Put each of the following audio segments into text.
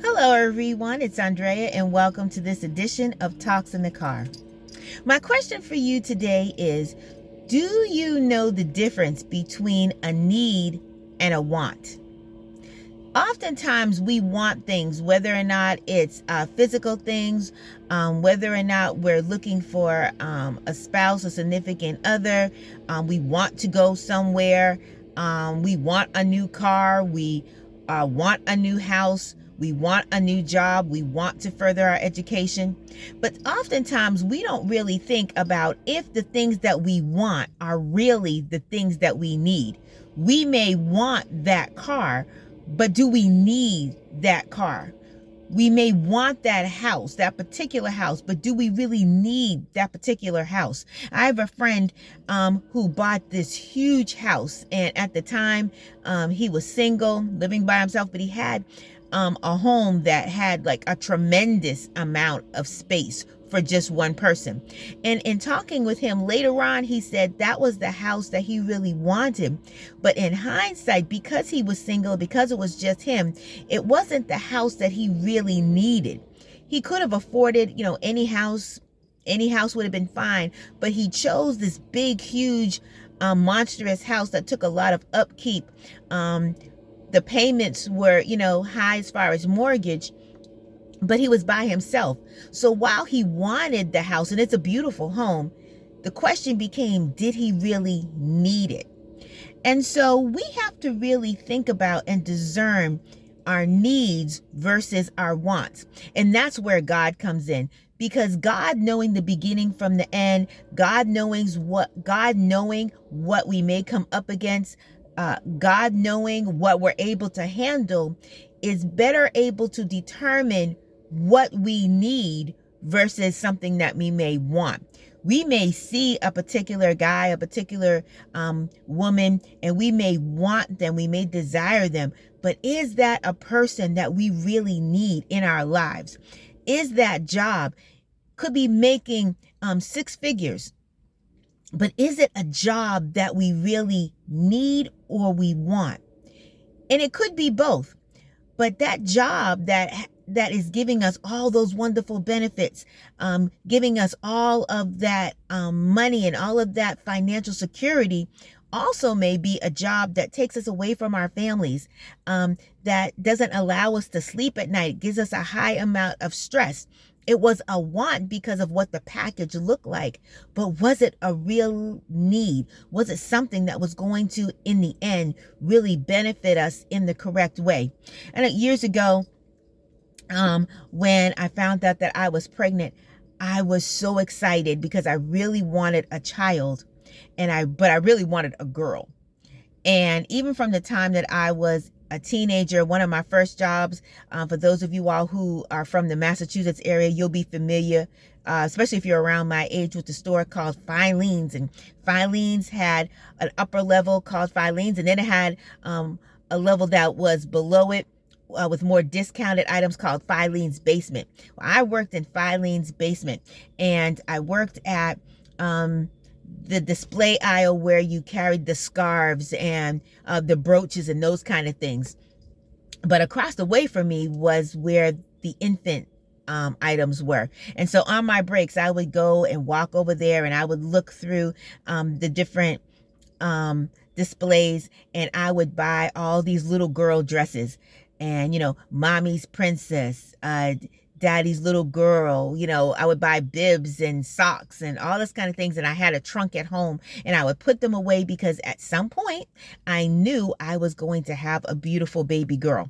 Hello, everyone. It's Andrea, and welcome to this edition of Talks in the Car. My question for you today is: do you know the difference between a need and a want? Oftentimes, we want things, whether or not it's physical things, whether or not we're looking for a spouse, a significant other. We want to go somewhere. We want a new car. We want a new house. We want a new job. We want to further our education. But oftentimes, we don't really think about if the things that we want are really the things that we need. We may want that car, but do we need that car? We may want that house, that particular house, but do we really need that particular house? I have a friend who bought this huge house, and at the time he was single, living by himself, but he had a home that had like a tremendous amount of space for just one person. And in talking with him later on, he said that was the house that he really wanted. But in hindsight, because he was single, because it was just him, it wasn't the house that he really needed. He could have afforded, any house. Any house would have been fine, but he chose this big, huge, monstrous house that took a lot of upkeep. The payments were, high as far as mortgage, but he was by himself. So while he wanted the house, and it's a beautiful home, the question became, did he really need it? And so we have to really think about and discern our needs versus our wants. And that's where God comes in. Because God, knowing the beginning from the end, God knowing what we may come up against, God knowing what we're able to handle, is better able to determine what we need versus something that we may want. We may see a particular guy, a particular woman, and we may want them, we may desire them, but is that a person that we really need in our lives? Is that job? Could be making 6 figures, but is it a job that we really need or we want? And it could be both. But that job that is giving us all those wonderful benefits, giving us all of that money and all of that financial security, also may be a job that takes us away from our families, that doesn't allow us to sleep at night, gives us a high amount of stress. It was a want because of what the package looked like, but was it a real need? Was it something that was going to, in the end, really benefit us in the correct way? And years ago, when I found out that I was pregnant, I was so excited because I really wanted a child, but I really wanted a girl. And even from the time that I was a teenager, one of my first jobs, for those of you all who are from the Massachusetts area, you'll be familiar, especially if you're around my age, with the store called Filene's. And Filene's had an upper level called Filene's, and then it had a level that was below it, with more discounted items, called Filene's Basement. Well, I worked in Filene's Basement, and I worked at the display aisle where you carried the scarves and the brooches and those kind of things. But across the way from me was where the infant items were. And so on my breaks, I would go and walk over there, and I would look through the different displays, and I would buy all these little girl dresses, and mommy's princess, daddy's little girl. I would buy bibs and socks and all this kind of things. And I had a trunk at home, and I would put them away because at some point I knew I was going to have a beautiful baby girl.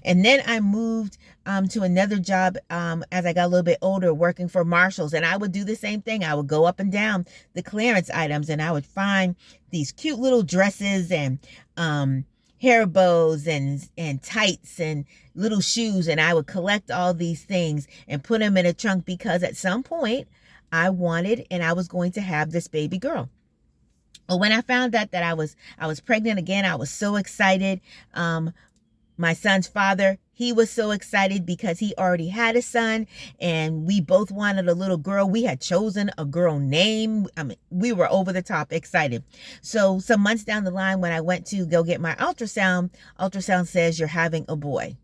And then I moved to another job as I got a little bit older, working for Marshalls. And I would do the same thing. I would go up and down the clearance items, and I would find these cute little dresses and hair bows and tights and little shoes, and I would collect all these things and put them in a trunk because at some point I wanted and I was going to have this baby girl. Well, when I found out that I was pregnant again, I was so excited. My son's father, he was so excited because he already had a son, and we both wanted a little girl. We had chosen a girl name. I mean, we were over the top excited. So some months down the line, when I went to go get my ultrasound says you're having a boy.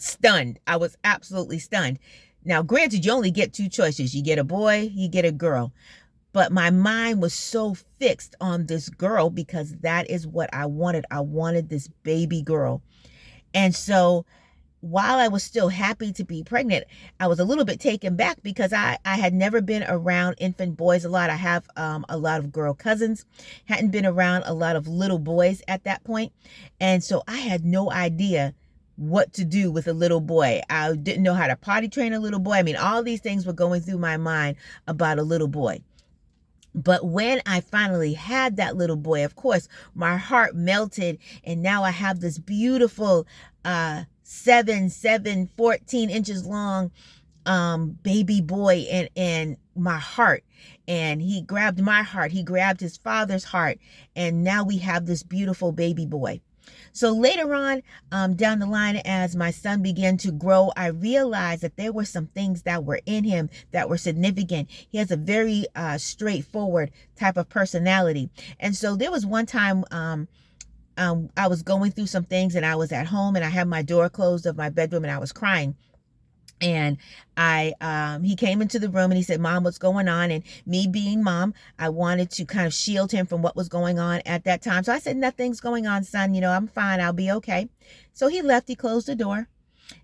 stunned. I was absolutely stunned. Now, granted, you only get two choices. You get a boy, you get a girl. But my mind was so fixed on this girl because that is what I wanted. I wanted this baby girl. And so while I was still happy to be pregnant, I was a little bit taken back because I had never been around infant boys a lot. I have a lot of girl cousins, hadn't been around a lot of little boys at that point. And so I had no idea what to do with a little boy. I didn't know how to potty train a little boy. I mean, all these things were going through my mind about a little boy. But when I finally had that little boy, of course, my heart melted. And now I have this beautiful 14 inches long baby boy in my heart. And he grabbed my heart. He grabbed his father's heart. And now we have this beautiful baby boy. So later on down the line, as my son began to grow, I realized that there were some things that were in him that were significant. He has a very straightforward type of personality. And so there was one time I was going through some things and I was at home and I had my door closed of my bedroom and I was crying. And he came into the room and he said, "Mom, what's going on?" And me being mom, I wanted to kind of shield him from what was going on at that time. So I said, "Nothing's going on, son. You know, I'm fine. I'll be okay." So he left, he closed the door.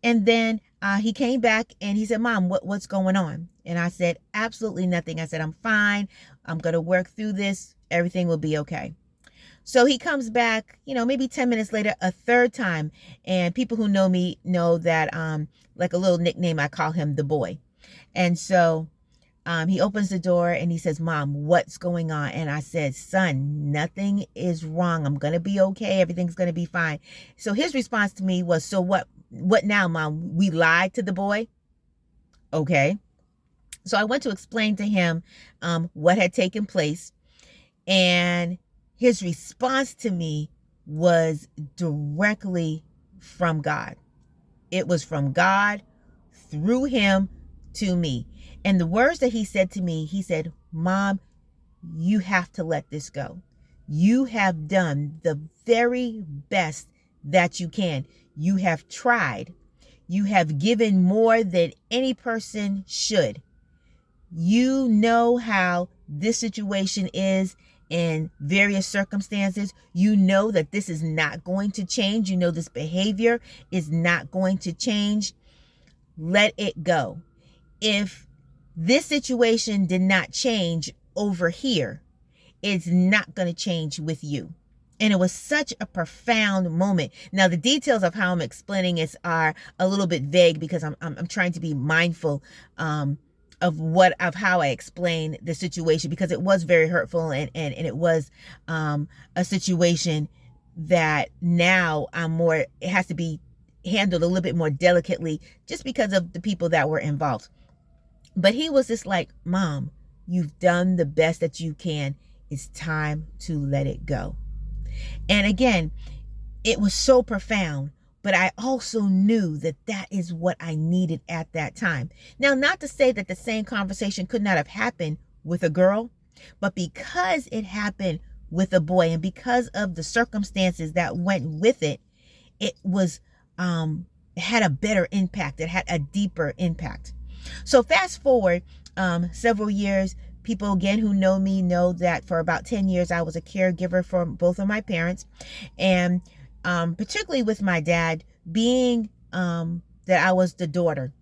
And then he came back and he said, "Mom, what's going on?" And I said, "Absolutely nothing." I said, "I'm fine. I'm going to work through this. Everything will be okay." So he comes back, you know, maybe 10 minutes later, a third time. And people who know me know that, like a little nickname, I call him the boy. And so he opens the door and he says, "Mom, what's going on?" And I said, "Son, nothing is wrong. I'm going to be okay. Everything's going to be fine." So his response to me was, "So what now, Mom? We lied to the boy?" Okay. So I went to explain to him what had taken place. And his response to me was directly from God. It was from God through him to me. And the words that he said to me, he said, "Mom, you have to let this go. You have done the very best that you can. You have tried. You have given more than any person should. You know how this situation is in various circumstances. You know that this is not going to change. You know this behavior is not going to change. Let it go. If this situation did not change over here, it's not going to change with you." And it was such a profound moment. Now, the details of how I'm explaining it are a little bit vague because I'm trying to be mindful of how I explain the situation, because it was very hurtful and it was a situation that now it has to be handled a little bit more delicately just because of the people that were involved. But he was just like, "Mom, you've done the best that you can. It's time to let it go." And again, it was so profound. But I also knew that that is what I needed at that time. Now, not to say that the same conversation could not have happened with a girl, but because it happened with a boy and because of the circumstances that went with it, it had a better impact. It had a deeper impact. So fast forward several years, people again who know me know that for about 10 years, I was a caregiver for both of my parents. And particularly with my dad, being that I was the daughter,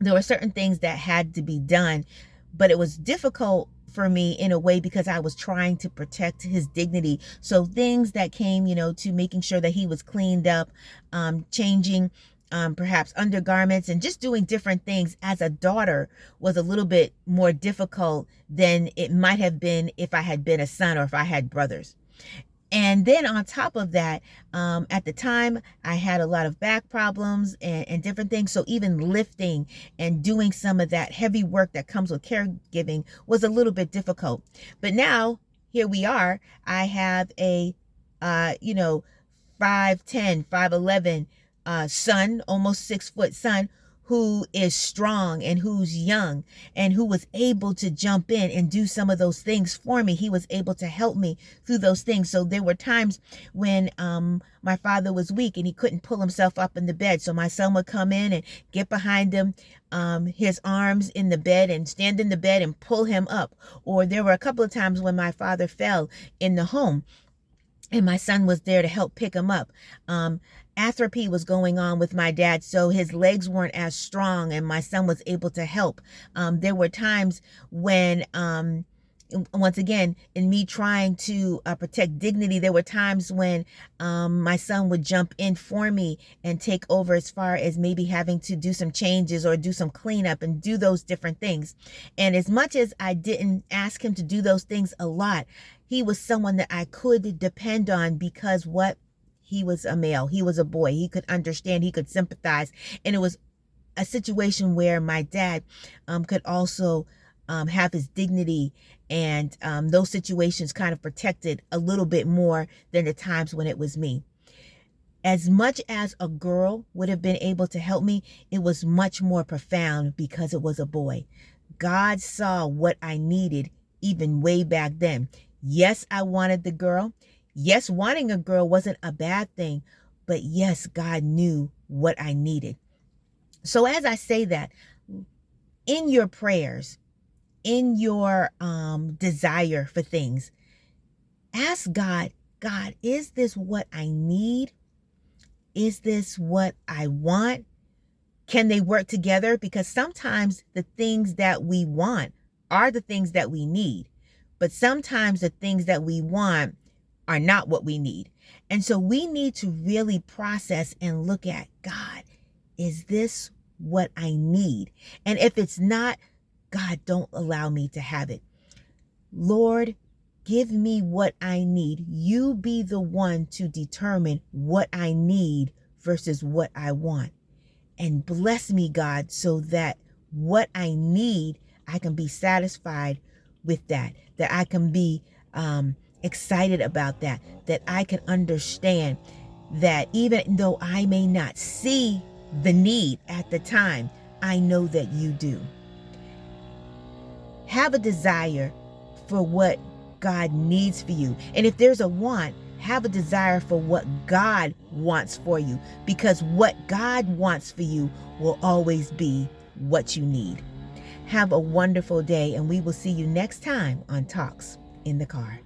there were certain things that had to be done, but it was difficult for me in a way because I was trying to protect his dignity. So things that came, to making sure that he was cleaned up, changing perhaps undergarments, and just doing different things as a daughter was a little bit more difficult than it might have been if I had been a son or if I had brothers. And then on top of that, at the time, I had a lot of back problems and different things. So even lifting and doing some of that heavy work that comes with caregiving was a little bit difficult. But now, here we are. I have a, 5'10", 5'11", son, almost 6 foot son, who is strong and who's young and who was able to jump in and do some of those things for me. He was able to help me through those things. So there were times when my father was weak and he couldn't pull himself up in the bed. So my son would come in and get behind him, his arms in the bed, and stand in the bed and pull him up. Or there were a couple of times when my father fell in the home and my son was there to help pick him up. Atrophy was going on with my dad, so his legs weren't as strong, and my son was able to help. There were times when, once again, in me trying to protect dignity, there were times when my son would jump in for me and take over, as far as maybe having to do some changes or do some cleanup and do those different things. And as much as I didn't ask him to do those things a lot, he was someone that I could depend on, because he was a male, he was a boy, he could understand, he could sympathize. And it was a situation where my dad could also have his dignity, and those situations kind of protected a little bit more than the times when it was me. As much as a girl would have been able to help me, it was much more profound because it was a boy. God saw what I needed even way back then. Yes, I wanted the girl. Yes, wanting a girl wasn't a bad thing, but yes, God knew what I needed. So as I say that, in your prayers, in your desire for things, ask God, God, is this what I need? Is this what I want? Can they work together? Because sometimes the things that we want are the things that we need, but sometimes the things that we want are not what we need. And so we need to really process and look at, God, is this what I need? And if it's not, God, don't allow me to have it. Lord, give me what I need. You be the one to determine what I need versus what I want. And bless me, God, so that what I need, I can be satisfied with that I can be excited about that I can understand that even though I may not see the need at the time, I know that you do. Have a desire for what God needs for you. And if there's a want, have a desire for what God wants for you, because what God wants for you will always be what you need. Have a wonderful day, and we will see you next time on Talks in the Car.